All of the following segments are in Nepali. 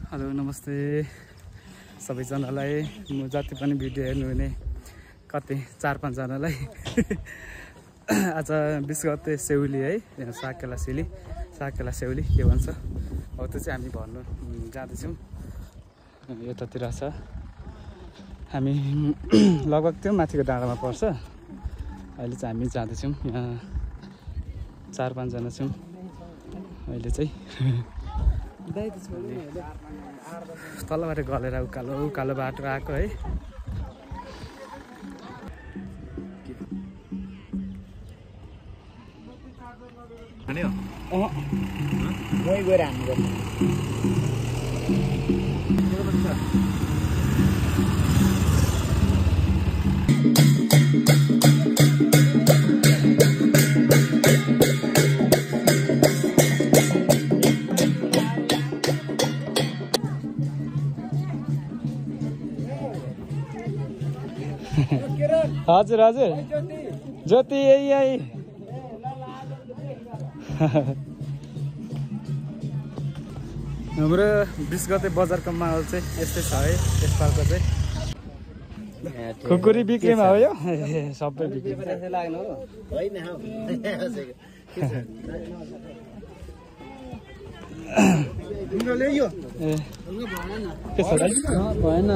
हेलो नमस्ते सबैजनालाई म जति पनि भिडियो हेर्नुहुने कति 4-5 जनालाई आज 20 गते सेउली है यहाँ साकेला सेउली के भन्छ हो त्यो चाहिँ हामी भन्नु जाँदैछौँ यतातिर छ हामी लगभग त्यो माथिको डाँडामा पर्छ अहिले चाहिँ हामी जाँदैछौँ यहाँ 4-5 जना छौँ अहिले चाहिँ तलबाट गलेर उकालो बाटो आएको है हजुर हजुर ज्योति यही हाम्रो 20 गते बजारको माहौल चाहिँ यस्तै छ है यसपालको चाहिँ खुकुरी बिक्रीमा हो यो सबै बिक्री लाग्नु होइन भएन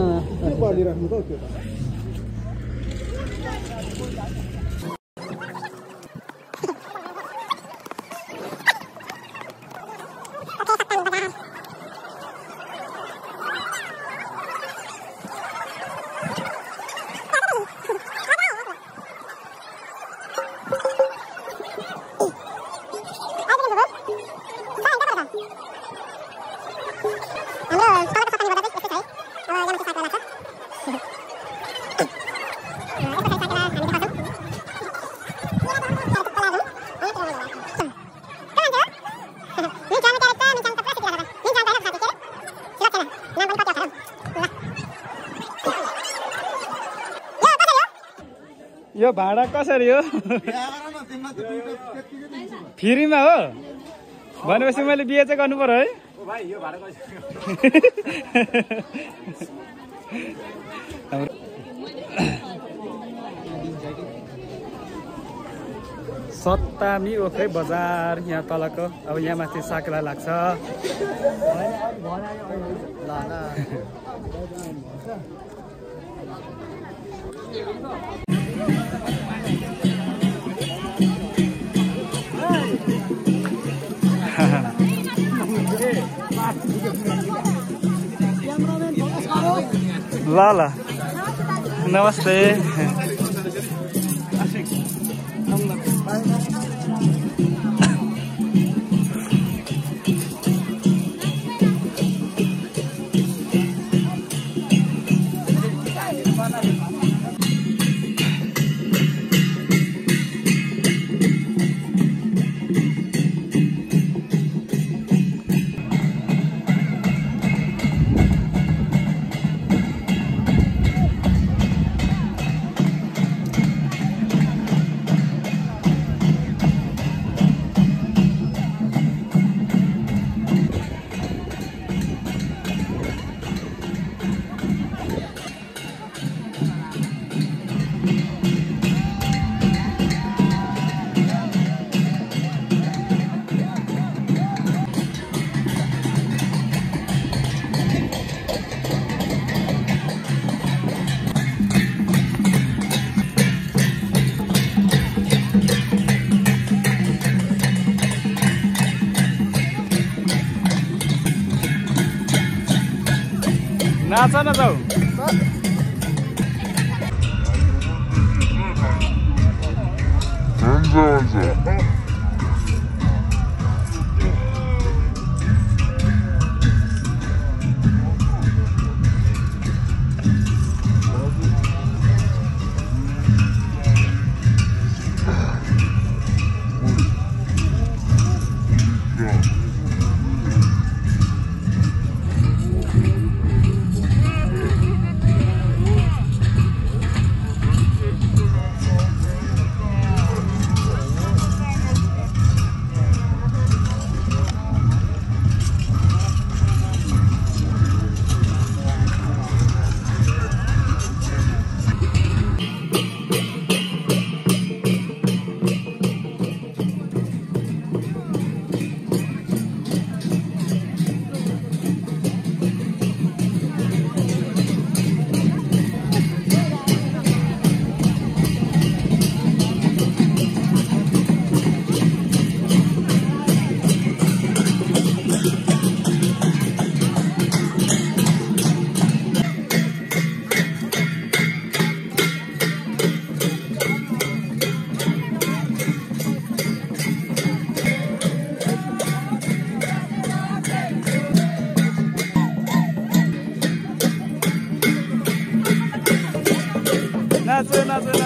यो भाडा कसरी हो फ्रीमा हो भनेपछि मैले बिहे चाहिँ गर्नु पर्यो है सत्तामी ओखै बजार यहाँ तलको अब यहाँ माथि साकेला लाग्छ ल नमस्ते नाच न जाऊ नाचो नाचो